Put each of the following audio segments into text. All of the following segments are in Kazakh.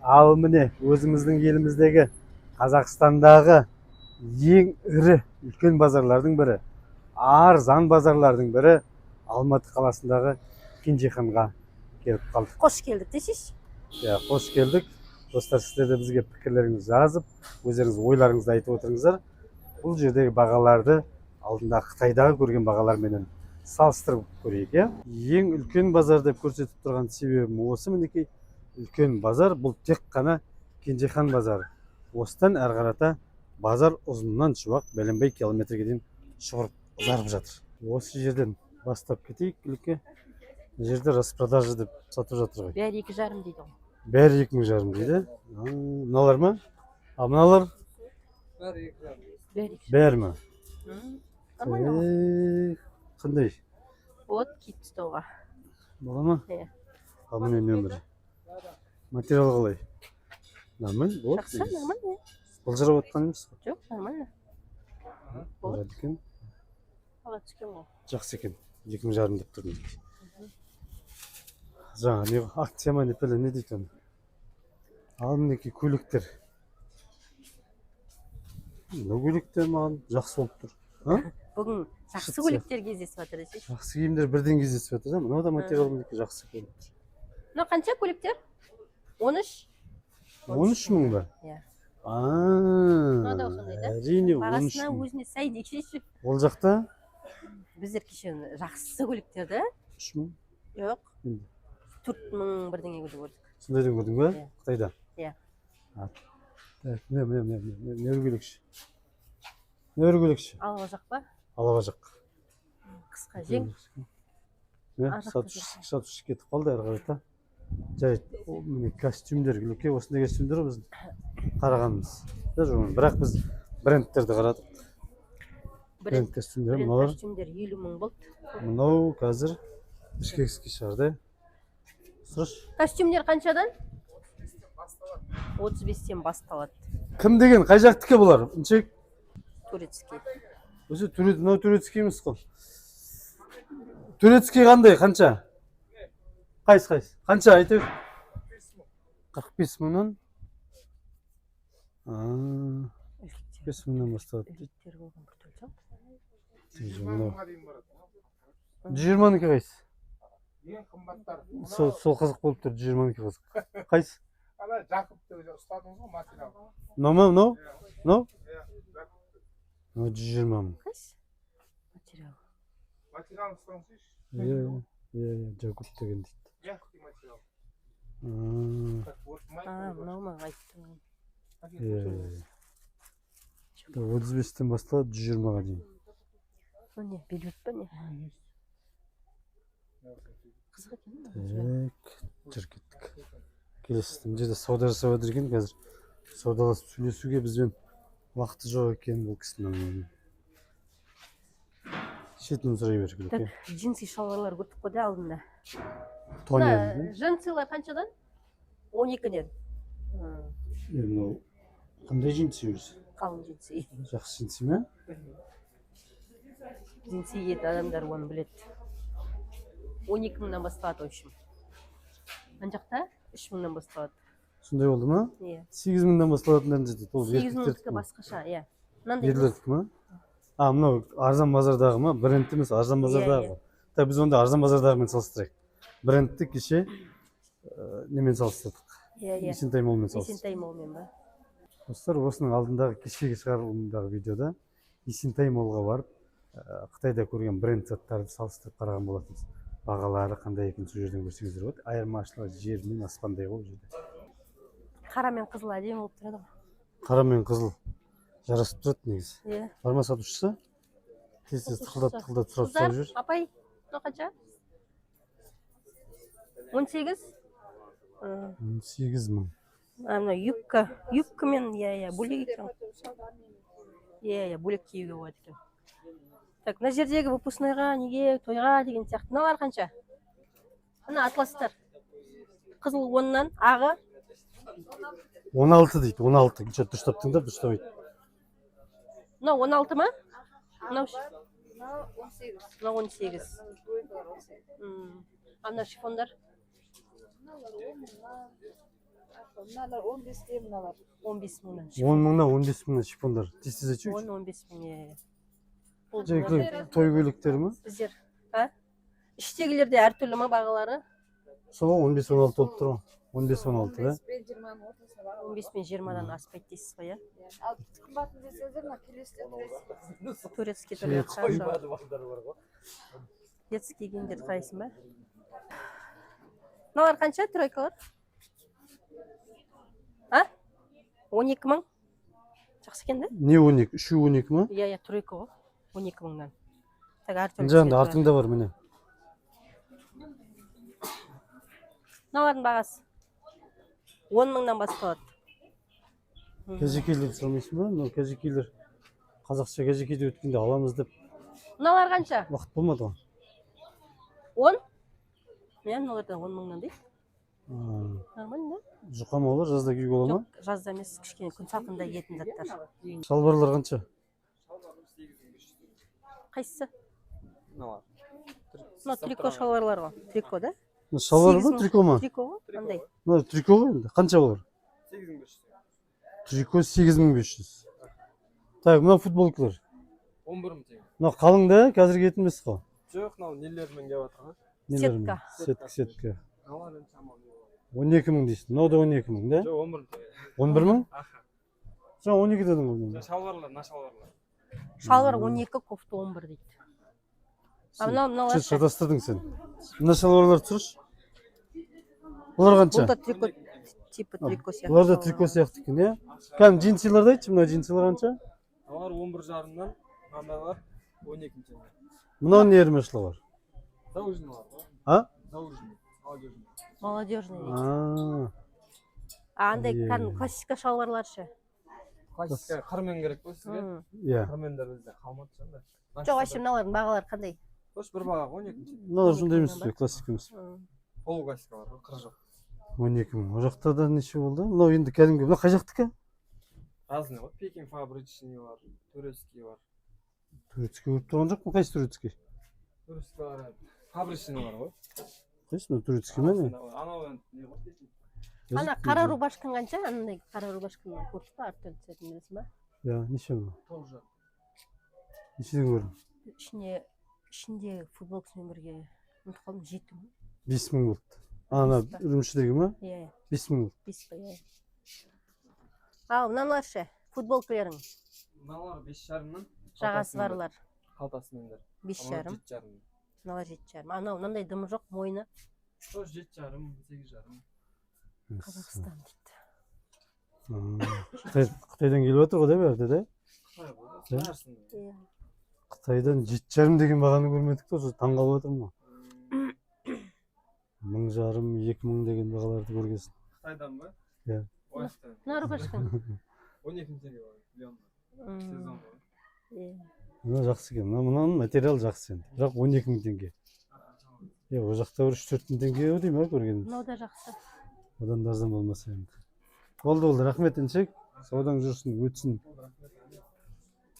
Ал міне өзіміздің еліміздегі Қазақстандағы ең ірі үлкен базарлардың бірі, арзан базарлардың бірі Алматы қаласындағы Кенжеханға келіп қалдық. Қош келдік десеш? Қош келдік. Достар, сіздер де бізге пікірлеріңізді жазып, өздеріңіз ойларыңызды айтып отырыңыздар. Бұл жердегі бағаларды алдында Қытайдағы көрген бағаларменен салыстырып көрейік. Ең үлкен базар деп көрсетіп тұрған себебім осы. Мінекей үлкен базар, бұл тек қана Кенжехан базары. Осыдан әрі қарата базар ұзыннан шуақ бәленбай километрге дейін шығырып ұзарып жатыр. Осы жерден бастап кетейік. Үлке жерде распродажа деп сатып жатыр ғой. Бәрі 2,5 дейді ғой. Бәрі 2,5 дейді. Мыналар ма? А мыналар? Бәрі ма? Қандай? Вот киіп тастауға. Бола ма? Ал міне нөмірі. Материал қалай? Нормально? Жақсы, нормально. Былжырап отқан емес қой? Жоқ, нормально. Болады екен. Ала түскен ғой. Жақсы екен. 2,5 деп тұрдым. Жаңа не акция ма не пәле не дейді оны? Ал мінекей көйлектер. Мынау көйлектер маған жақсы болып тұр. Бүгін жақсы көйлектер кездесіп жатыр десеш? Жақсы киімдер бірден кездесіп жатыр. Мынау да материал мінекей жақсы келіп тұр. Мынау қанша көйлектер? 13. 13.000 ба? Иә. Мынау да осындай да? Әрине 13.000. Бағасына өзіне сай десеші. Ол жақта? Біздер кеше жақсы көйлектерді. 3.000? Жоқ. 4.000 бірдеңе көрдік. Сондайдан көрдің ба? Қытайда? Иә. Міне көйлекші. Не көйлекші? Алға жақ па? Алға жақ. Қысқа жең. Сатушы кетіп қалды әрі қарата. Жарайды, міне костюмдер, осындай костюмдер біздің қарағанымыз. Бірақ біз брендтерді қарадық. Бренд костюмдер, мыналар. Костюмдер 50.000 болды. Мынау қазір ішкекске шығарды. Сұраш. Костюмдер қаншадан? 35-тен басталады. Кім деген? Қай жақтікі бұлар? Үншек? Турецкий. Өзі мынау турецкий емес қой. Турецкий қандай? Қанша? Қайсы? Қанша айтып? 45.000-нан. 45.000-нан басталады. Үліктер болған бір түр жоқ. 20-нікі қайсы? Ең қымбаттар. Сол қызық болып тұр, 20-нікі қызық. Қайсы? Ана Жақыпты ұстадыңыз ғой материал. Мынау? Мынау 120.000. Қайсы? Материал. Материал ұстаңызшы. Жақып деген дейді. Мягкий материал. Мынау ма айтты. 35-тен басталады 120-ға дейін. Не, бельвет па не? Қызық екен. Жүр кеттік. Келесі мына жерде сауда жасап жатыр екен қазір. Саудаласып сөйлесуге бізбен уақыты жоқ екен бұл кісінің. Шетін сұрай бер. Так, джинсы шалбарлар көрдік қой да алдында. Тоня. Джинсылар қаншадан? 12-ден. Мынау қандай джинсы өзі? Қалың джинсы. Жақсы джинсы ма? Джинсы киетін адамдар оны біледі. 12.000-нан басталады общем. Ана жақта 3.000-нан басталады. Сондай болды ма? Иә. 8.000-нан басталатындарын жетеді. 8.000-нікі басқаша, иә. Ерлердікі ма? Мынау арзан базардағы ма? Бренд емес, арзан базардағы. Біз онда арзан базардағымен салыстырайық. Брендті кеше немен салыстырдық? Есентай молмен салыстырдық. Есентай молмен ба? Достар, осының алдындағы кешегі шығарылымдағы видеода Есентай молға барып, Қытайда көрген бренд заттарды салыстырып қараған болатынбыз. Бағалары қандай екенін сол жерден көрсеңіздер болады. Айырмашылығы жер мен аспандай ғой бұл жерде. Қара мен қызыл әдемі болып тұрады ғой. Қара мен қызыл жарасып тұрады негізі. Иә. Бар ма сатушысы? Тез тықылдап сұрап жүр. Апай, мынау қанша? 18? 18.000. Мына юбка мен бөлек екен. Бөлек киюге болады екен. Так, мына жердегі выпускныйға, неге, тойға деген сияқты. Мыналар қанша? Мына атластар. Қызыл 10-нан, ағы 16 дейді, 16. Дұрыстап тыңдап, дұрыстамайды. Мынау 16 ма? Мынау 18. Ана шифондар? Mınalar 15 diye mınalar. 15 мыңнан. 10 мыңнан 15 мыңнан шифондар. Десеңізші. 10-15 мың. Бұл Жеке той көйлектер ме? Біздер, іштегілерде әртүрлі ма бағалары? Сол 15-16 болып тұр. 15-16, да? 15 20 ортасына бар. 15 мен 20-дан аспайды дейсіз ғой, Ал қымбатын десеңіздер мына келесте турецкий түрлі қанша? Детский киімдер қайсың ба? Мыналар қанша тройкалар? 12 мың? Жақсы екен да? Не 12? Үші 12 ма? Иә, тройка ғой. 12 мыңнан. Так әртүрлі. Жаңда артыңда бар міне. Мыналардың бағасы 10 мыңнан басталады. Кәжекейлер салмайсың ба? Мынау кәжекейлер қазақша кәжекейде өткенде аламыз деп Мыналар қанша? уақыт болмады ғой. 10? Мен мыналардан 10 мыңнан дейді. Нормально, да? Жұқа ма олар, жазда киюге бола ма? Жоқ, жазда емес, кішкене күн салқында киетін заттар. Шалбарлар қанша? Қайсысы? Мыналар. Мына трико шалбарлар ғой. Трико, да? Шалбар ма, трико ма? Трико ғой, қандай? Мына трико ғой енді. Қанша олар? 8500. Трико 8500. Так, мына футболкалар. 11000 теңге. Мына қалың да, қазір киетін емес қой. Жоқ, мынау нелермен келіп жатыр ғой. Сетка. Сетка. Мыналар енді шамалы. 12 мың дейсің. Мынау да 12 мың, да? Жоқ, 11000 теңге. 11 мың? Аха. Жаңа 12 дедің ғой. Шалбарлар, на шалбарлар. Шалбар 12, кофта 11 дейді. А мыналар ше? Шатастырдың сен. Мына шалбарлар тұршы. Бұлар Бұл қанша? да трико, типа трико сияқты. Бұлар да трико сияқты екен, иә? Кәдімгі джинсиларды айтшы, мына джинсилар қанша? Мыналар 11,5-дан, мыналар 12 теңге. Мынау не ермешілі бар? Заужинылар ғой. А? Заужинный. Молодежный. Молодежный дейді. А, Андай Е. кәдімгі классика шалбарлар ше? Классика қырмен керек қой сізге. иә. Қырмендер бізде қалмады сонда. Жоқ, вообще мыналардың бағалары қандай? Қош бір баға 12 теңге. Мыналар сондай емес пе, классика емес. Ол классика бар ғой, қыр жоқ. 12 мың. Ол жақта да неше болды? Мынау енді кәдімгі, мынау қай жақтікі? Разный ғой. Пекин фабричный бар, турецкий бар. Турецкий көріп тұрған жоқ, қайсы турецкий? Турецкий бар, фабричный бар ғой. Қайсы мына турецкий ме не? Анау енді не ғой Пекин. Ана қара рубашкаң қанша? Анандай қара рубашканы көрдік па, әртүрлі цветін білесің ба? Иә, неше мың? Тоже. Нешеден көрдің? Ішінде футболкасымен бірге ұмытып қалдым, 7 мың. 5 мың болды. Ана үрімшідегі ма? Иә, 5 мың болды. 5 па, иә. Ал, мыналар ше? Футболкаларың? Мыналар 5,5-нан. Жағасы барлар Қалтасымен. 5,5. 7,5. Мыналар 7,5. Анау мынандай дымы жоқ, мойны. Тоже 7,5, 8,5. Қазақстан дейді. Қытайдан келіп жатыр ғой да бәрі да? Қытай болды. Бәрісін. Иә. Қытайдан 7,5 деген бағаны көрмедік те, осы таң қалып отырмын ғой. 1,500, 2 мың деген бағаларды көргесін. Қытайдан ба? Иә. Ояқтан. Мына рубашкаң? 12 теңге бар. Миллион. Сезон ғой. Иә. Мына жақсы екен. Мынаның материал жақсы енді. Бірақ 12 мың теңге. Ол жақта бір 3-4 мың теңге деймін ма көргеніміз. Мынау да жақсы. Одан да арзан болмаса енді. Болды, рахмет іншек. Саудаң жүрсін, өтсін.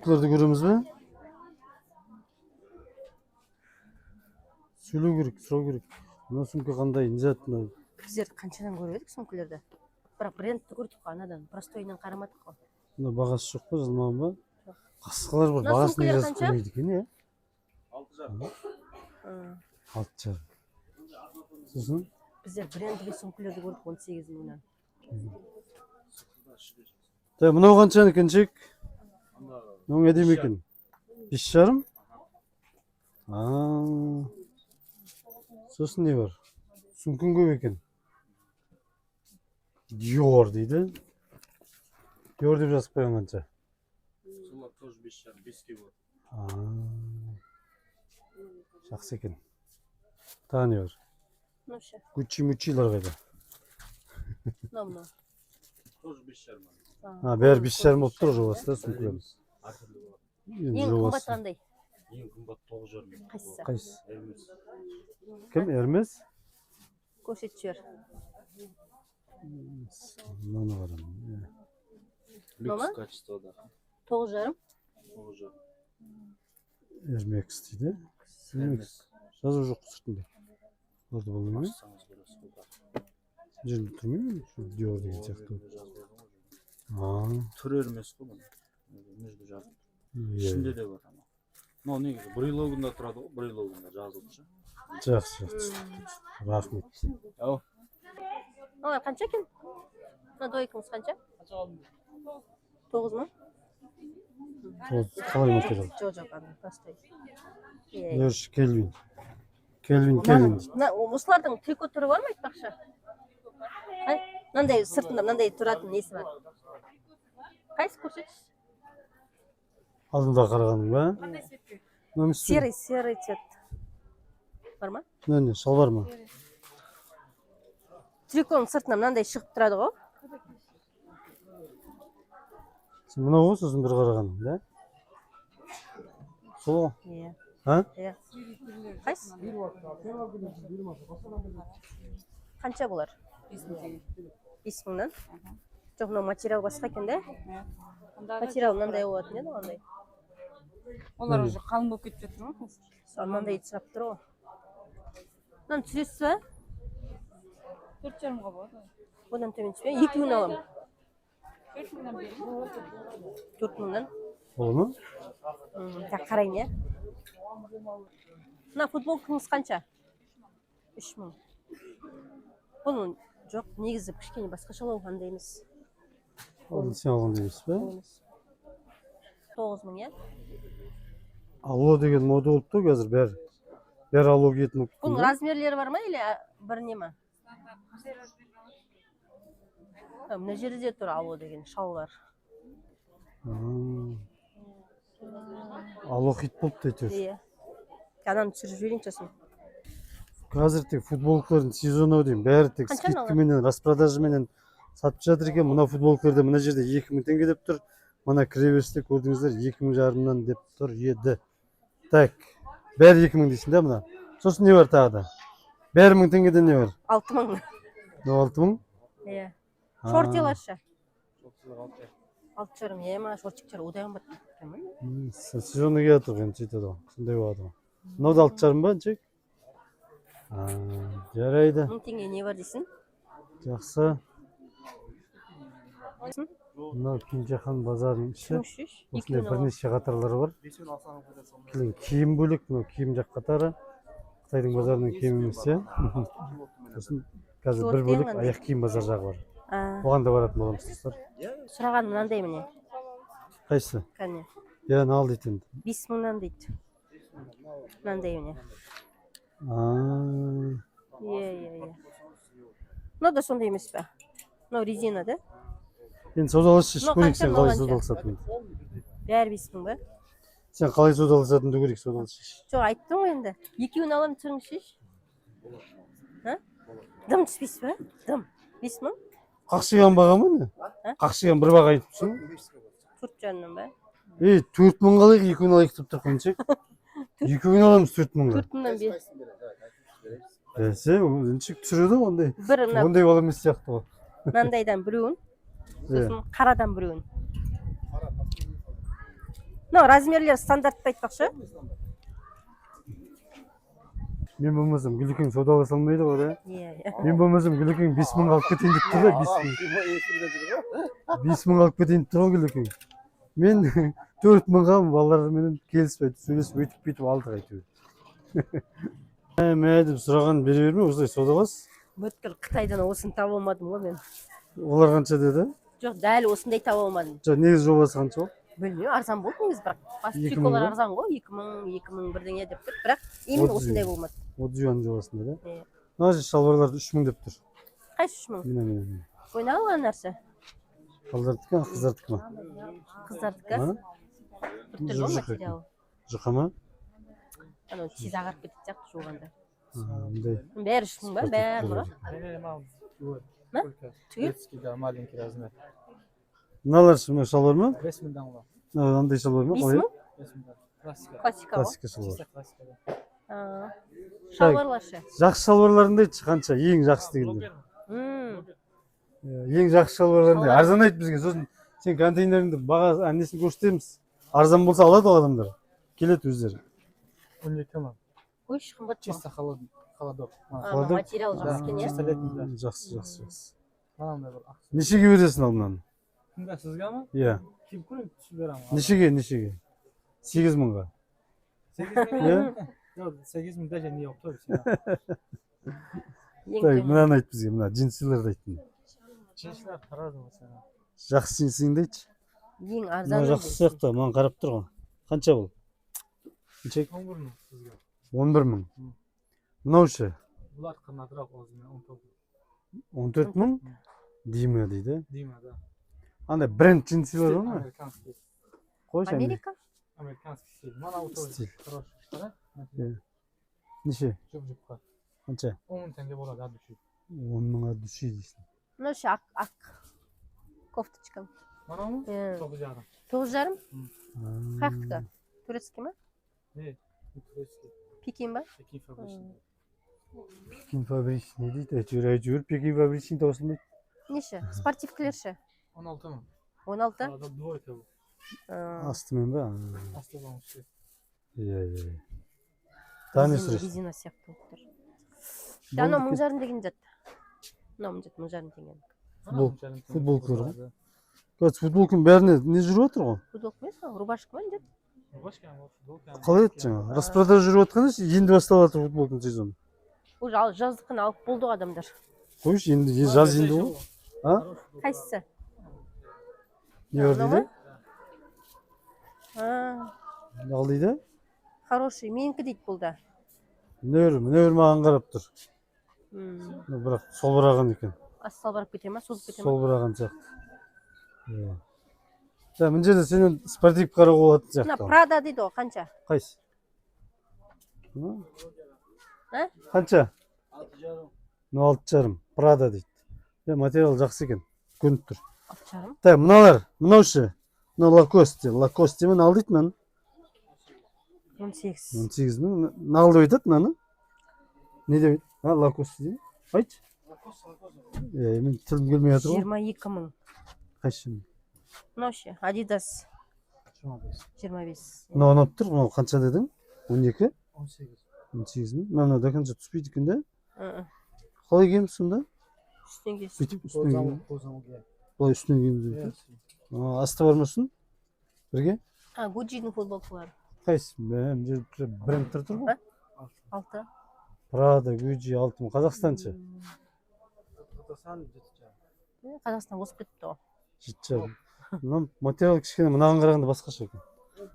Бұларды көреміз бе? Сөйлеу керек, сұрау керек. Мына сумка қандай, не зат мына? Біздер қаншадан көріп едік сумкалерді? Бірақ брендті көрдік қой, анадан простойынан қарамадық қой. Мына бағасы жоқ па, жазылмаған ба? Қасқалар бар, Мына бағасын сумкалар жазып қанша? көрмейді екен, иә? 6,5. 6,5. Сосын? Біздер брендовый сумкалерді көрдік 18 мыңнан. Так, мынау қанша екеншек? Мынау әдемі екен. 5,5? Сосын не бар? Сумкың көп екен. Dior дейді. Dior деп жазып қойған қанша? Солар тоже 5,5, 5-ке болады. Жақсы екен. Тағы не бар? Мынау ше? Gucci-мучилар қайда? Мынау. Тоже 5,5. Бәрі 5,5 болып тұр жобасы да сумкаларымыз. Әртүрлі болады. Ең қымбат қандай? Ең қымбат 9,5. Қайсысы? Қайсы? Hermes. Кім? Hermes? Көрсетіп жібер. Мынаны қарам. Люкс качествода. 9,5. 9,5. Hermes дейді. Hermes. Жазу жоқ сыртында. Оларды болмай ма? Açsanız burası burada. жерде тұрмай ма шу диор деген сияқты түрер емес қой бұны между жазып иә ішінде де бар ана мынау негізі брелогында тұрады ғой брелогында жазылып ше жақсы рахмет ау Олар қанша екен? Мына дойкаңыз қанша? 9 мың? қалай материал Жоқ, ана простой. Леш Кельвин дейді. Осылардың трико түрі бар ма айтпақшы? Мынандай сыртында мынандай тұратын несі бар? Қайсы көрсетші? Алдында қарағаның ба? Серый цвет. Бар ма? Не, шалбар ма? Триконың сыртынан мынандай шығып тұрады ғой. Сен мынау ғой сосын бір қарағаның, да? Сол ғой? Иә. Иә. Қайсы? Қанша болар? 5 мыңнан? Жоқ, мынау материал басқа екен да? Материал мынандай болатын еді ондай. Олар уже қалың болып кетіп жатыр ма? Сол мынандай сұрап тұр ғой. Мынаны түсіресіз ба? 4,5-ға болады. Одан төмен түспей, 2 мың аламын. 4 мыңнан бері. 4 мыңнан. Ол ма? Так қарайын, иә? Мына футболкаңыз қанша? 3 мың. Бұның жоқ, негізі кішкене басқашалау қандай емес. Оны сен алған дейміз ба? 9 мың, иә? Алло деген мода болып тұр қазір бәрі алло киетін болып Бұның размерлері бар ма, или бір не ма? Мына жерде тұр алло деген шалбар. Алло хит болып әйтеуір. Иә. Ананы түсіріп жіберейін сосын. Қазір тек футболкалардың сезоны деймін. Бәрі тек скидкаменен, распродажаменен сатып жатыр екен. Мына футболкаларда мына жерде 2000 теңге деп тұр. Мына кіреберісте көрдіңіздер 2500-нан деп тұр еді. Так, бәрі 2000 дейсің да мына. Сосын не бар тағы да? Бәрі 1000 теңгеден не бар? 6 мың. 6 мың? Иә. Шортиларша? 6,5. 6,5 ема, шортиктер одан қымбат екен ма? Сезоны келе жатыр енді сөйтеді ғой. Сондай болады ғой. Мынау да 6,5 ба, чек? Жарайды. 1000 теңге не бар дейсің? Жақсы. Мынау Кимжахан базарының іші. Осындай бірнеше қатарлары бар. Киім бөлек, мынау киім жақ қатары. Қытайдың базарының киім емес, иә? Сосын қазір бір бөлек аяқ киім базар жағы бар. Оған да баратын боламыз достар. Сұраған мынандай міне. Қайсы? Кәне. Иә, ал дейді енді. 5 мыңнан дейді. Мынандай міне. Иә. Мынау да сондай емес пе? Мынау резина да? Енді саудаласшы көрейік сен қалай саудаласатыныңды. Бәрі 5 мың ба? Сен қалай саудаласатыныңды көрейік саудаласшы. Жоқ, айттым ғой енді. Екеуін аламын түсіріңізші. Дым түспейсіз ба? Дым. 5 мың? Қақшыған баға ма не? Қақшыған бір баға айтыпсың? 4,5-нан ба? 4 мың алайық, екеуін алайық деп тұрған шек. Екеуін аламыз 4 мыңға. 4 мыңнан бер. Бәсе, үншік түсіреді ондай. Бір мына Ондай бала емес сияқты ғой. мынандайдан біреуін, сосын қарадан біреуін. Мынау размерлер стандартты айтпақшы. Мен болмасам Гүлекең саудаласа алмайды ғой, да? Иә. Мен болмасам Гүлекең 5 мың алып кетейін деп тұр да, 5 мың алып кетейін деп тұр ғой Гүлекең. Мен 4 мыңға балалармен келіспейді, сөйлесіп өйтіп бүйтіп алдық әйтеуір. Мә деп сұраған бере берме, осылай саудалас. Өткір Қытайдан осыны таба алмадым ғой мен. Олар қанша деді? Жоқ, дәл осындай таба алмадым. Жоқ, негізі жобасы қанша ол? Білмеймін, арзан болды негізі, бірақ бас 2000 триколар ба? арзан ғой, 2000 бірдеңе деп тұр, бірақ именно осындай болмады. 30 юан жобасында, да? Иә. Мына шалбарларды 3 мың деп тұр. Қайсы 3 мың? Міне. Ойнап алған нәрсе? Балдардікі ма, қыздардікі ма? Қыздардікі? Біртүрлі ғой материалы. Жұқа ма? Анау тез ағарып кететін сияқты жуғанда. Мындай. Бәрі 3 мың ба? Бәрі ма? Түгел? Маленький размер. Мыналар шалбар ма? 5 мыңдан алам. Андай шалбар ма? 5 мың? 5 мыңдан. Классика. Классика ғой? Классика шалбар. Шалбарлар ше? Жақсы шалбарларыңды айтшы қанша? Ең жақсы дегендер. Ең жақсы шалбарларыңды. Арзан айт бізге. Сосын сен контейнеріңді баға несін көрсетеміз. Арзан болса алады ғой адамдар. Келеді өздері. 12 мың. Ой, қымбат па? Чисто холодный холодок. Холодок? Материал жақсы екен, Чисто иә? летний, да. Жақсы, жақсы, жақсы. Мынандай бір ақ. Нешеге бересің ал мынаны? Кімге, сізге ма? Иә. Киіп көрейін, түсіп беремін. Нешеге? 8 мыңға. 8 мың. Жоқ, 8 мың даже не болып тұр. Так, мынаны айт бізге, мына джинсилерді айттың. Джинсилер қарады мысалы. Жақсы джинсиңді айтшы. Ең Мына арзаны. жақсы сияқты, маған қарап тұр ғой. Қанша бұл? Қанша? 11 мың сізге. 11 мың. Мынау ше? Бұлар қымбатырақ өзімен 19. 14 мың? Дима дейді. Дима, да. Андай бренд джинсилер бар ма? Американский. Қойшы. Америка? Американский стиль. Мынау тоже Стиль. хороший. Қара? Неше? Жұп-жұпқа. Қанша? 10 мың теңге болады от души. 10 мыңға души дейсің. Мынау ше ақ кофточка. Мынау ма? 9,5. 9,5? Қаяқтікі? Турецкий ма? Не, турецкий. Пекин ба? Пекин фабричный. Пекин фабричный дейді. Әйтеуір Пекин фабричный таусылмайды. Неше? Спортивкілер ше? 16 мың. 16? Қалада двойка бұл. Астымен ба? Асты болған ше. Иә. Таны сүресің. Резина сияқты болып тұр. Анау 1000 деген жат. Мынау 1000 деген. Футболкалар ғой. Қазір футболканың бәріне не жүріп отыр ғой? Футболка емес, рубашка ма жат? Рубашка ма, футболка ма? Қалай еді жаңа? Распродажа жүріп отқан еш, енді басталып жатыр футболканың сезоны. Уже жаздықын алып болды ғой адамдар. Қойшы, енді жаз енді ғой. А? Қайсысы? Не бар дейді? Ал дейді? Хороший, менікі дейді бұл да. Нөр маған қарап тұр. Бірақ солбыраған екен. Салбырап кете ма, созып кете ма? Солбыраған сияқты. Мына жерде сенен спортив қарауға болатын Мына сияқты. Прада дейді ғой, қанша? Қайсы? А? Қанша? 6,5. Прада дейді. Материал жақсы екен. Көніп тұр. 6,5. Так, мыналар, мынау ше. Мынау Лакосте. Лакостемен ал дейді мынаны. 18. 18 мың. Нағыл деп айтады мынаны. Не деп айтады? Лакосте деймін. Айтшы. Мен тілім келмей жатыр ғой. 22 мың. Қайшы? Мынау ше, Adidas. 25. Мынау ұнап тұр. Мынау қанша дедің? 12? 18. 18 мың. Мынау да қанша түспейді екен де? Қалай киеміз сонда? Үстінен киесің. Бүйтіп үстінен киеміз. Былай үстінен киеміз деп. Асты бар мысын? Бірге? Gucci'nin футболкалары. Қайсы? Брендтер тұр ғой? 6. Prada, Gucci, 6 мың. Қазақстаншы? Қазақстан озып кетті ғой. 7,5. Мынау материал кішкене мынаған қарағанда басқаша екен.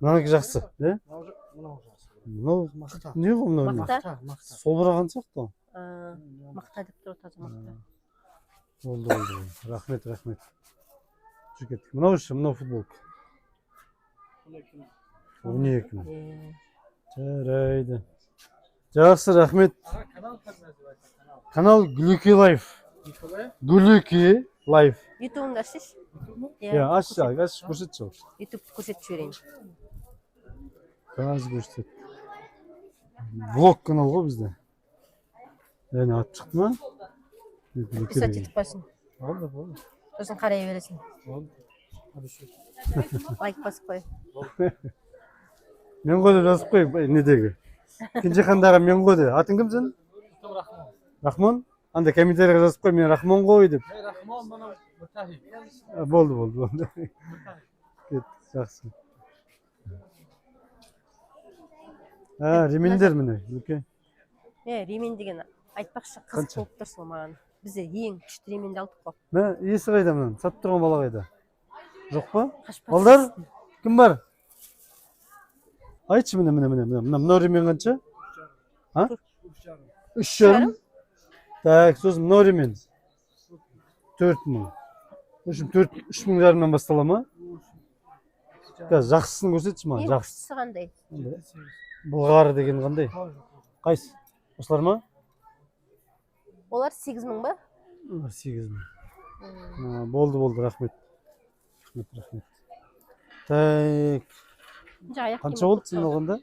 Мынанікі жақсы, иә? Мынау не ғой мынау? Мақта? Солбыраған сияқты ғой. Мақта деп тұр, таза мақта. Болды. Рахмет. Жүріп кеттік. Мынау ше, мынау футболка. 12 мың. Жарайды. Жақсы, рахмет. Канал Глюки Лайф. Глюки Лайф. Ютубыңды ашшы. Аш көрсетші. Ютубты көрсетіп жіберейін. Қазір көрсет. Влог канал ғой бізде. Яғни аты шықты ма? Писать етіп қойсын. Болды. Сосын қарай бересің. Лайк басып қой. Мен ғой деп жазып қой, недегі. Кенжехандағы мен ғой де. Атың кім сен? Рахмон? Анда комментарийға жазып қой, мен Рахмон ғой деп. Рахмон, мынау Мутахи. Болды. Кеттік, жақсы. Ремендер міне. Ремень деген айтпақшы қызық болып тұрсың маған. Бізде ең күшті ременді алдық қой. Есі қайда мұнан? Сатып тұрған бала қайда? Жоқ па? Балдар? Кім бар? Айтшы міне. Мынау ремень қанша? 3,5. Так, сосын мынау ремень. 4 мың. В общем, 3,5 жарымнан бастала ма? Жақсысын көрсетші ма? Ең күштісі қандай? Бұлғары деген қандай? Қайсы? Осылар ма? Олар 8 мың ба? 8 мың. Болды, рахмет. Так. Қанша болды сен алғанда?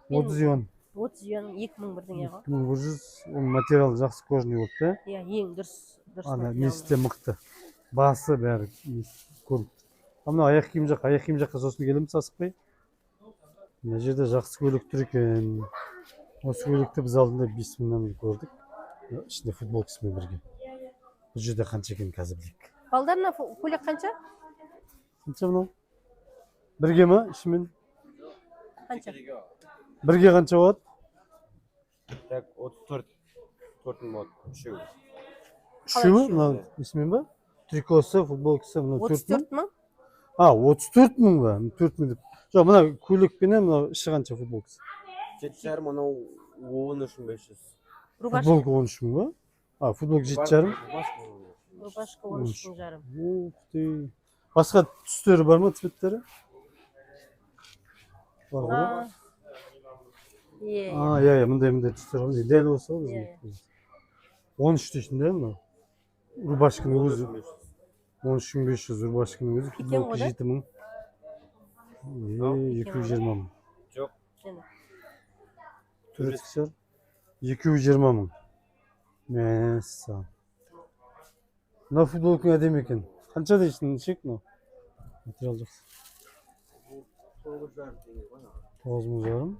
30 юан. 30 юан 2 мың бірдеңе ғой. 2100. Материал жақсы кожный болды, да? Ең дұрыс. Несі мықты. Басы бәрі көріп. Мынау аяқ киім жаққа сосын келеміз асықпай. Мына жерде жақсы көйлек тұр екен. Осы көйлекті біз алдында 5 мыңнан көрдік. Ішінде футболкасымен бірге. Бұл жерде қанша екенін қазір білейік. Балдарына көйлек қанша? Қанша мынау? Бірге ма ішімен? Қанша? Бірге қанша болады? Так 34 мың болады үшеуі. Үшеуі мынау ішімен ба? Трикосы, футболкасы мынау 4 мың? 34 мың? 34 мың ба? 4 мың деп. Жоқ, мына көйлекпенен мынау іші қанша футболкасы? 7,5 анау 13,500. Рубашка? Футболка 13 мың ба? Футболка 7,5. Рубашка 13 мың жарым. Ух ты. Басқа түстері бар ма, цветтері? Бар ғой. Иә. Мындай түстер бар. Дәл осы ғой Иә. біздің. 13 дейсің де мынау. Рубашканың өзі 13.500, рубашканың өзі Пикен ғой да? 7 мың. 220 мың. Жоқ. Турецкий шығар. 220 мың. Мәссаған. Мына футболкаң әдемі екен. Қанша дейсің, шек мынау? Материал жақсы. 9 мың жарым.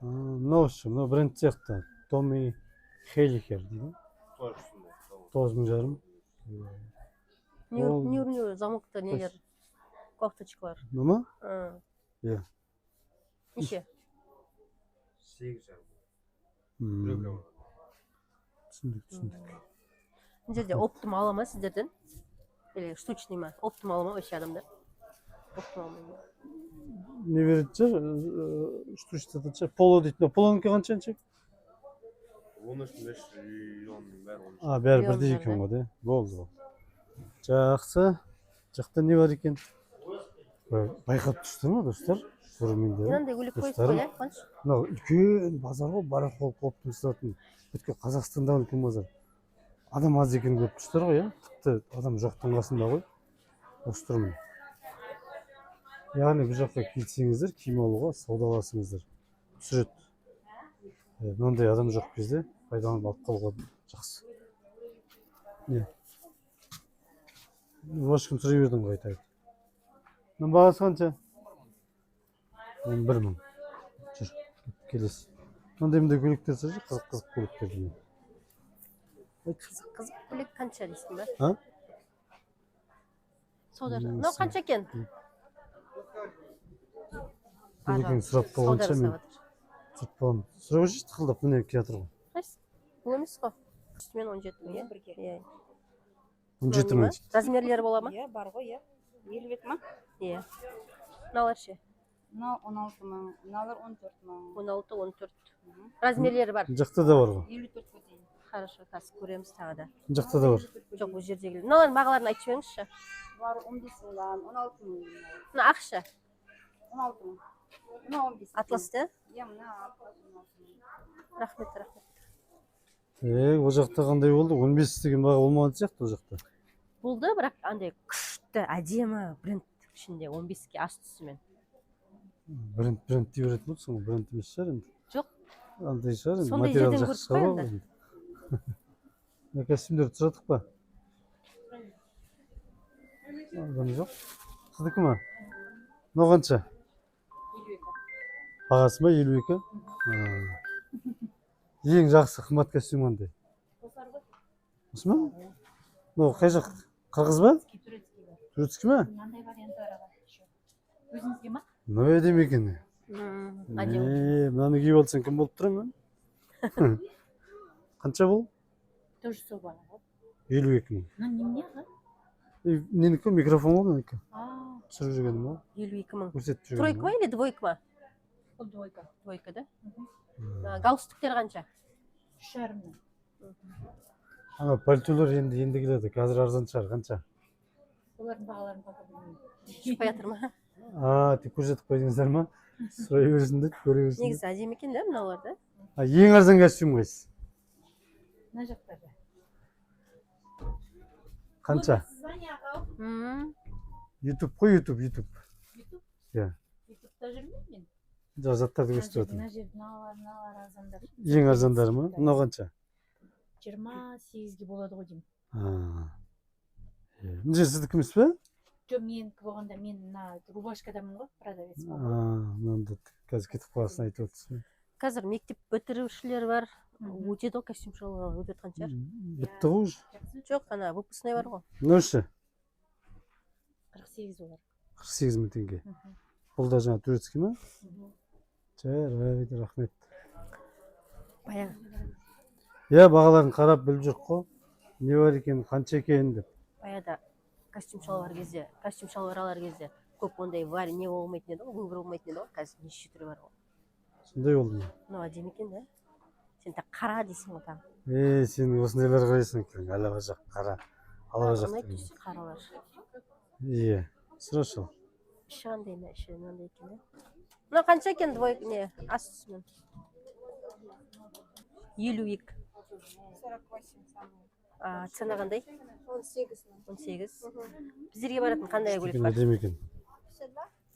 Мынау шы, мынау бренд сияқты. Tommy Hilfiger дейді. 9 мың жарым. Не замокты нелер, кофточкалар. Нема? Иә. Неше? 8,5. Түсіндік. Мына жерде оптым ала ма сіздерден? Или штучный ма? Оптым ала ма вообще адамдар? Оптым ала ма? Не береді жер? Штучный тача. Поло дейді. Полонікі қанша аншек? 13,5 бәрі 13. Бәрі бірдей екен ғой, да? Болды. Жақсы. Жақта не бар екен? Байқап түсті ма, достар? Көрермендер. Мынандай көйлек қойып қой, қанша? Мынау үлкен базар ғой, барақ болып қойып тұратын. Өткен Қазақстанда үлкен базар. Адам аз екенін көріп тұрсыздар ғой, иә? Тіпті адам жоқтың қасында ғой. Осы тұрмын. Яғни бұл жаққа келсеңіздер, киім алуға саудаласыңыздар. Түсіреді. Мынандай адам жоқ кезде пайдаланып алып қалуға жақсы. Не? Рубашканы сұрай бердің ғой айтайын. Мынаның бағасы қанша? 1 мың. Жүр, келесі. Мынандай көйлектер сұрай, қызық көйлектер. Қызық көйлек қанша дейсің ба? Саудар. Мынау қанша екен? Көйлекен сұрап болғанша мен сұрап болғанмын. Сұрап жүрші тықылдап, міне келе жатыр ғой. Қайсы? Бұл емес қой. Үстімен 17 мың, иә? 17 мың. Размерлері бола ма? Иә, бар ғой, иә. 50 ма? Иә. Мыналар ше? Мынау 16 мың, мыналар 14 мың. 16-14. Размерлері бар. Жақта да бар ғой. 54-ге дейін. Хорошо, қазір көреміз тағы да. Жақта да бар. Жоқ, бұл жердегі. Мыналардың бағаларын айтып жіберіңізші. Бар 15 мыңнан, 16 мың. Мына ақша. 16 мың. Мына 15. Атласты? Иә, мына атлас 16 мың. Рахмет. Ол жақта қандай болды? 15 деген баға болмаған сияқты ол жақта. Болды, бірақ андай күшті, әдемі бренд ішінде 15-ке аш түсімен. Бренд дей беретін болсың ғой, бренд емес шығар енді. Жоқ. Андай шығар енді, Сондай материал жерден жақсы көрдік қой шығар ғой. Мына костюмдерді сұрадық па? Адам жоқ. Сіздікі ма? Мынау қанша? 52. Бағасы ма 52? Ең жақсы қымбат костюм қандай? Осы ма? Мынау қай жақ? Қырғыз ба? Турецкий ма? Мынандай варианты бар аға. Өзіңізге ма? Мынау әдемі екен. Әдемі. Мынаны киіп алсаң кім болып тұрамын? Қанша бұл? Тоже сол бала ғой. 52 мың. Мына немене аға? Ненікі? Микрофон ғой менікі. Түсіріп жүргенім ғой. 52 мың. Көрсетіп жүргенім. Тройка ма или двойка ма? Бұл двойка. Двойка, да? Галстуктер қанша? 3,5 мың. Ана пальтолар енді келеді. Қазір арзан шығар. Қанша? Олардың бағаларын баға білмеймін. Шықпай жатыр ма? Тек көрсетіп қойдыңыздар ма? Сұрай берсіндер, көре берсіндер. Негізі әдемі екен да мыналар да? Ең арзан костюм қайсы? Мына жақтарда. Қанша? YouTube қой, YouTube. Иә. Ютубта жүрмеймін мен. Жоқ, заттарды көрсетіп жатырмын. Мына жерде мыналар арзандар. Ең арзандары ма? Мынау қанша? 28-ге болады ғой деймін. Мына жер сіздікі емес пе? Жоқ, менікі болғанда мен мына рубашкадамын ғой, продавец. Мынаны қазір кетіп қаласын айтып отырсыз ба? қазір мектеп бітірушілер бар. Өтеді ғой костюм шалбар өтіп жатқан шығар. Бітті ғой уже. Жоқ, ана выпускной бар ғой. Нөші 48 доллар. 48 мың теңге. Бұл да жаңа турецкий ма? Жарайды, рахмет. Баяғы. Иә, бағаларын қарап біліп жүр қой. Не бар екен, қанша екен деп. Баяғыда костюм шалбар алар кезде көп ондай не болмайтын еді ғой, выбор болмайтын еді ғой. Қазір неше түрі бар ғой. Сондай болды ма? Мынау әдемі екен да. Сен тақ қара дейсің ғой там. Сен осындайлар қарайсың екен. Алаға жақ қара. Алаға жақ. Ұнайды қаралар. Иә, сұрашы. Іші қандай ма, іші мынандай екен да. Мынау қанша екен двойка не? Астысымен. 52. 48 самый. Цена қандай? 18. 18. Біздерге баратын қандай көйлек бар? Әдемі екен.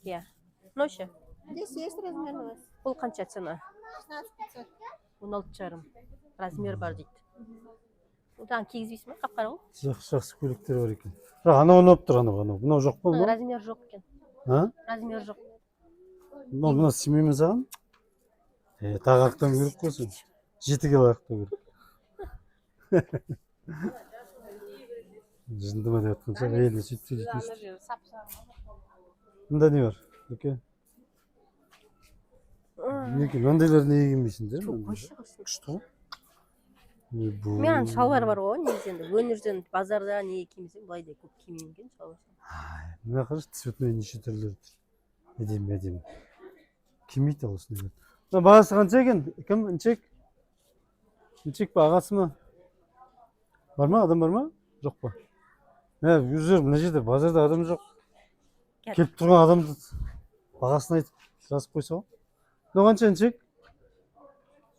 Иә. Мынау ше? Здесь есть размер у вас? Бұл қанша цена? 16 500. 16,5. Размер бар дейді. Одан кигізбейсің ба? Қап-қара ғой. Жақсы көйлектер бар екен. Бірақ анау ұнап тұр, анау. Мынау жоқ па? Размер жоқ екен. Размер жоқ. Мынау симей ме саған? Тағы ақтан көріп қойсын. 7 кило ақтан көріп. Жынды ма деп жатқан шығар, әйелі сөйтіп сөйтіп. Мында не бар? Өке. Неке, мындайлар неге кимейсіңдер? Күшті ғой. Мен шалбар бар ғой, негізінде. Өнерден базарда неге кимесең, былайда көп кимеймін екен шалбар. Мына қарашы, цветной неше түрлі. Әдемі. Кимейді ал осындай. Мына бағасы қанша екен? Кім? Інчек? Інчек па, ағасы ма? Бар ма? Адам бар ма? Жоқ па? Өздер, мына жерде базарда адам жоқ. Келіп тұрған адамды бағасын айтып жазып қойса ғой. Мынау қанша інчек?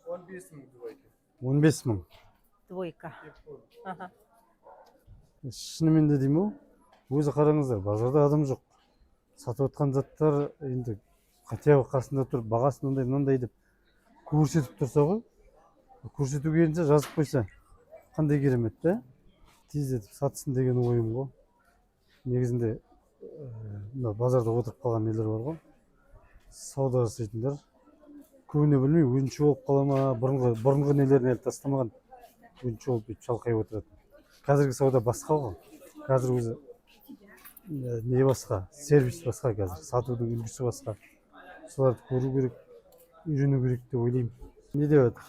15 мың двойка. 15 мың. Двойка. Шынымен де деймін ғой, өзі қараңыздар, базарда адам жоқ. Сатып отқан заттар енді хотя бы қасында тұрып, бағасын мынандай деп көрсетіп тұрса ғой, көрсету керінше жазып қойса, қандай керемет та? Тездетіп сатсын деген ойым ғой. Негізінде базарда отырып қалған нелер бар ғой, сауда жасайтындар. Көбіне білмей, өзінше болып қала ма, бұрынғы нелерін әлі тастамаған, өзінше болып бүйтіп шалқайып отырады. Қазіргі сауда басқа ғой. Қазір өзі не басқа, сервис басқа қазір, сатудың үлгісі басқа. Соларды көру керек, үйрену керек деп ойлаймын. Не деп жатыр?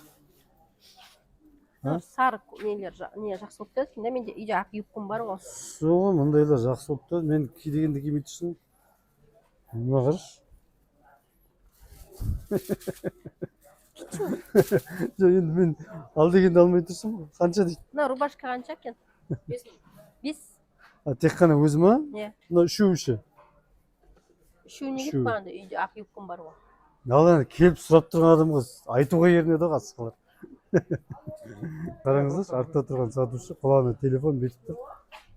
Сары нелер не жақсы болып тұрады. Менде үйде ақ юбкам бар ғой. Соғы, мұндайлар жақсы болып тұрады. Мен дегенде кимей тұрсың. Мына қараш. Жоқ, енді мен ал дегенде алмай тұрсың. Қанша дейді? Мына рубашка қанша екен? 5. Тек қана өзі ма? Не? Мына үшеуі. Үшеуіне кетіп қалғанда үйде ақ юбкам бар ғой. Ал келіп сұрап тұрған адамға айтуға ерінеді ғой қасқалар. Қараңыздаршы, артта тұрған сатушы құлағына телефон бекіп тұр.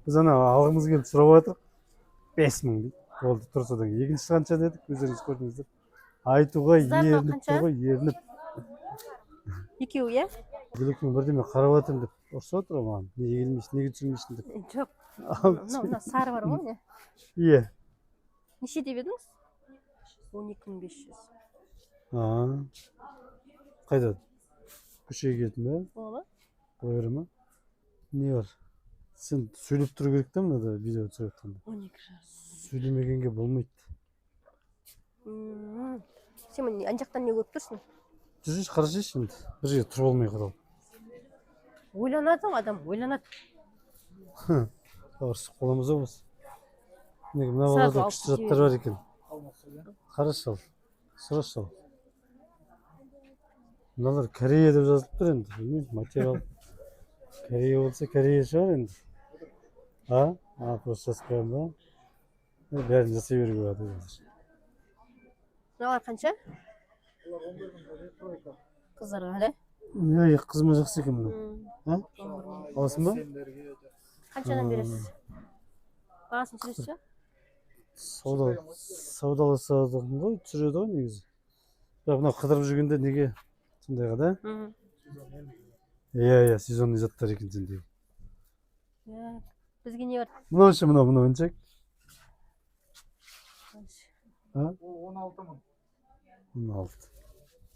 Біз ана алғымыз келіп сұрап жатырық. 5 мың дейді. Болды, тұрса да екінші қанша дедік, өздеріңіз көрдіңіздер. Айтуға ерініп тұр ғой, ерініп. Екеуі, иә? Бөлектің бірдеме қарап жатырмын деп ұрсып отыр ғой маған. Неге келмейсің, неге түсірмейсің деп. Жоқ. Мына сары бар ғой, не? Иә. Неше деп едіңіз? 12.500. Қайда? Көшеге келдің бе? Ола? Қоя бері ма? Не бар? Сен сөйлеп тұру керек та мынада видео түсіріп жатқанда. 12.500. Сөйлемегенге болмайды. Сен ана жақтан не көріп тұрсың? Жүрші, қарашайшы енді. Бір жерге тұрып алмай қалау. Ойланады ғой адам, ойланады. Ұрсып қолымыз оғыз. Неге мына балада күшті заттар бар екен. Қарашы ал. Сұрашы ал. Мыналар Корея деп жазылып тұр енді. Білмеймін, материал. Корея болса Корея шығар енді. Просто жасқайым ба? Бәрін жасай беруге болады. Мыналар қанша? Қыздарға, да? Қызыма жақсы екен мұны. Аласың ба? Қаншадан бересіз? Бағасын түсіресіз ба? Саудаласадың ғой, түсіреді ғой негізі. Бірақ мынау қыдырып жүргенде неге сондайға да? Иә, сезонный заттар екен сендегі. Бізге не бар? Мынау ше, мынау өншек. 16 мың. 16.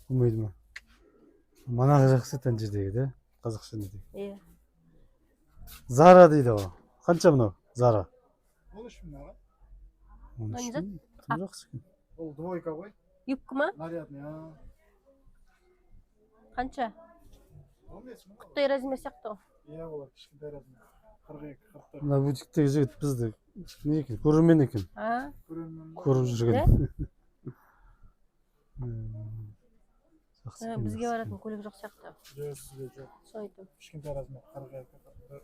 Болмайды ма? Манағы жақсы екен жердегі де қазақша не дейді. Иә. Зара дейді ғой. Қанша мынау Зара? Ол үшін мына. Оның Қанша? үшін тым жақсы екен. Ол двойка ғой. Юбка ма? Нарядный, а. Қанша? 15 мың. Құттай размер сияқты ғой. Иә, олар кішкентай размер. 42-44. Мына бутиктегі жігіт бізді не екен? Көрермен екен. А? Көрермен ғой. Көріп жүрген. Жақсы екен. Бізге баратын көлік жоқ сияқты. Жоқ, сізге жоқ. Соны айтамын. Кішкентай размер 42-44.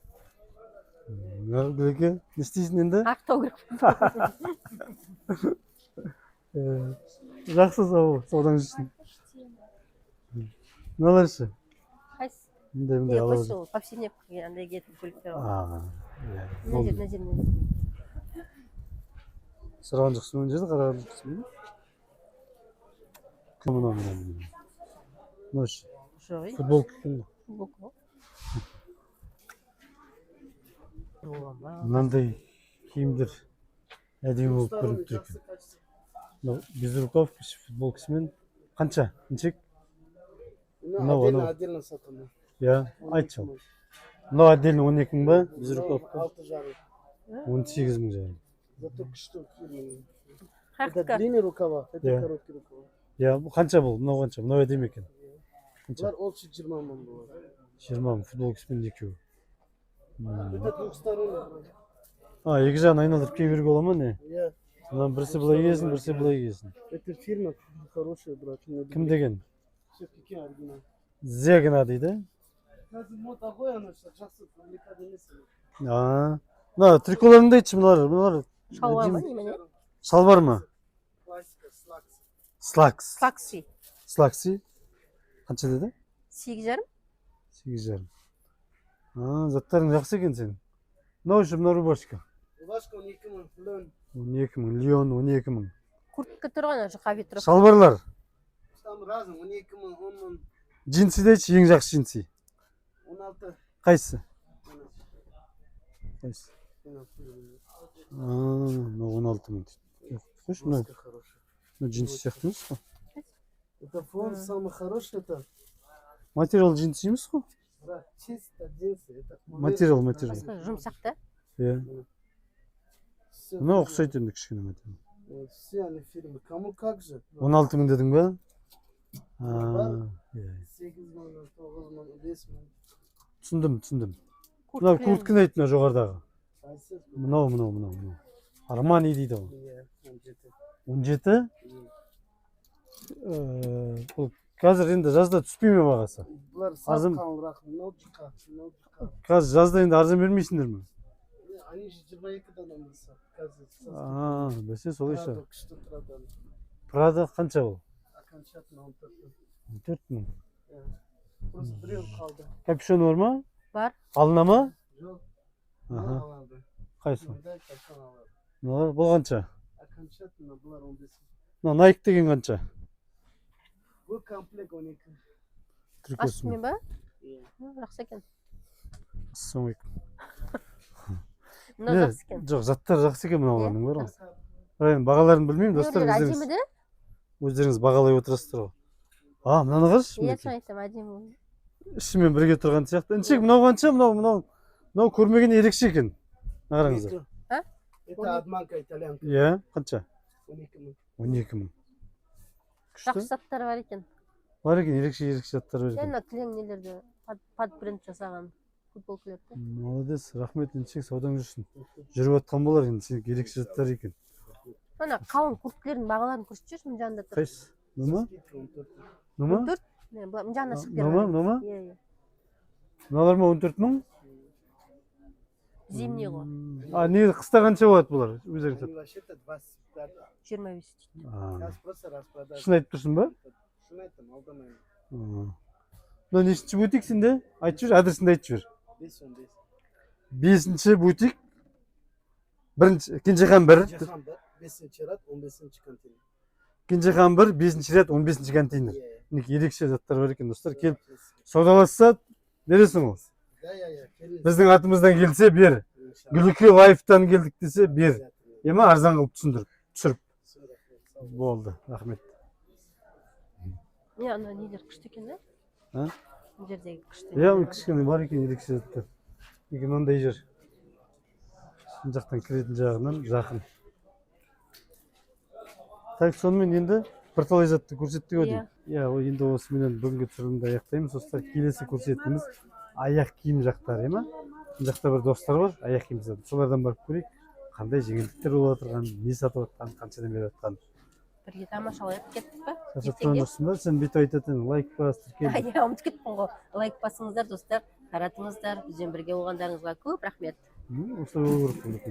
Нағылеке, не істейсің енді? Ақтау керек. Жақсы саудаң үшін. Мыналар ше? Қайсы? Мындай Қойшы алып жүр. ол повседневкаға андай кетіп көліктер бар. Ааа. Мына жер. Сұраған жоқсың мына жерді, қараған жоқсың. Кім мына. Мына ше. Жоқ, ей. Футболка екен ғой. Футболка ғой. Мынандай киімдер әдемі болып көрініп тұр екен. Мынау безрукавка футболкасымен қанша? Нешек? Мынау анау. Отдельно сатылды. Иә, айтшы. Мынау отдельно 12 мың ба? Безрукавка 6,5. 18 мың жарым. Зато күшті киім. Қаяқтікі? Длинный рукава, это Иә. короткий рукава. Иә, бұл қанша бұл? Мынау қанша? Мынау әдемі екен. Қанша? Бұлар ол 20 мың болады. 20 мың футболкасымен екеуі. Это двухсторонний. А, екі жағын айналдырып кие беруге бола ма не? Иә. Мынаны бірісі былай киесің, бірісі былай киесің. Это фирма хорошая, брат. Кім деген? Все-таки оригинал. Зегна дейді. Қазір мода ғой, ана жақсы фабрикада емес. Мына триколарыңды айтшы мыналар. Шалбар ма немене? Шалбар ма? Классика, слакс. Слакс. Слакси. Слакси. Қанша деді? 8,5. 8,5. Заттарың жақсы екен сенің. Мынау үшін мына рубашка. Рубашка 12 мың, лен. 12 мың, лион 12 мың. Куртка тұрған жұқа ветров. Шалбарлар. Там разным, 12 мың, 10 мың, Джинсы дейші, ең жақсы джинсы. 16. Қайсысы? 12. Қайсысы? 12. Мынау 16 мың. Қойшы, мынау Рубашка хорошая. джинсы сияқты емес қой. Это фон самый хороший, это, Материал джинсы емес қой. да, чисто джинсы. Это Материал. Жұмсақ та. Иә. Все, Мынау ұқсайды енді кішкене материал. все они фирмы. Кому как же? 16 мың дедің ба? Иә. 8 мың, 9 мың, 5 мың. Түсіндім. Мынау куртканы айт мына жоғарыдағы. Қайсы? Мынау. Армани дейді ғой. Иә, 17. 17? Бұл қазір енді жазда түспей ме бағасы? Бұлар Арзан- сатқанлырақ, мынау жұқа. Қазір жазда енді арзан бермейсіңдер ме? Они же 22-дан алмаса. Қазір Бәсе солай ше. Прада күшті тұрады. Прада қанша бұл? Окончательно 14 мың. 14 мың. Просто біреу қалды. Капюшон бар ма? Бар. Алына ма? Жоқ, Аха. алады. Қайсы? Мындай капюшон алады. Мыналар бұл қанша? Окончательно бұлар 15 мың. Мына Nike деген қанша? Бұл комплект 12. Трикосы Астымен ба? Иә. Жақсы екен. Ассалаумағалейкум. Мынау жақсы екен. Жоқ, заттар жақсы екен мыналардың бар ғой. Басқа Енді бағаларын білмеймін, достар, Әдемі де? өздеріңіз бағалай отырасыздар ғой. Мынаны қарашы. Иә, соны айтамын, әдемі. Ішімен бірге тұрған сияқты. Іншек, мынау қанша? Мынау көрмеген ерекше екен. Қараңыздар. Это адманка итальянка. Иә, қанша? 12 мың. 12 мың. Жақсы Күшті. заттар бар екен. Бар екен, ерекше заттар бар Сен екен. мына кілең нелерді под бренд жасаған футболкаларды. Молодец, рахмет, іншек, саудаң жүрсін. Жүріп жатқан болар енді, сен ерекше заттар екен. Ана қалың курткілердің бағаларын көрсетіп жүрші, мына жағында тұр. Қайсы? Нұма? 14 мың. Нұма? 14? Мына жағына шығып Нұма? Иә. Мыналар ма 14 мың? Зимний ғой. Негізі қыста қанша болады бұлар? Өздері Они вообще-то 25. 25 дейді. Сейчас просто распродажа. Шын айтып тұрсың ба? Шын айтам, алдамаймын. Мынау нешінші бутик сенде? Айтып жүр, адресіңді айтып жүр. 5-15. 5-ші бутик. Кенжехан 1. Джахан бар, 5-ші ряд, 15-ші контейнер. Кенжехан 1, 5-ші ряд, 15-ші контейнер. Иә, Мінекей ерекше заттар бар екен, достар. Келіп саудаласса бересің ол. иә, келіңіз. Біздің атымыздан келсе бер. Гүліке лайфтан келдік десе бер. Ема арзан қылып түсіріп. Болды, рахмет. Ана нелер күшті екен, да? А? Бұл жердегі күшті. иә кішкене бар екен ерекше заттар екен мынандай жер шын жақтан кіретін жағынан жақын так сонымен енді бірталай затты көрсеттік ау деймін иә енді осыменен бүгінгі түсірілімді аяқтаймыз достар келесі көрсететініміз аяқ киім жақтары ма мына жақта бір достар бар аяқ киім сатады солардан барып көрейік қандай жеңілдіктер болып жатырғанын не сатып жатқанын қаншадан беріп жатқанын Бірге тамашалап кеттік па? шаршап тұрған жоқсың ба сен бүйтіп айтатын лайк бас тіркел Иә, ұмытып кеттім ғой. Лайк басыңыздар, достар, таратыңыздар. Бізбен бірге болғандарыңызға көп рахмет. осылай болу керек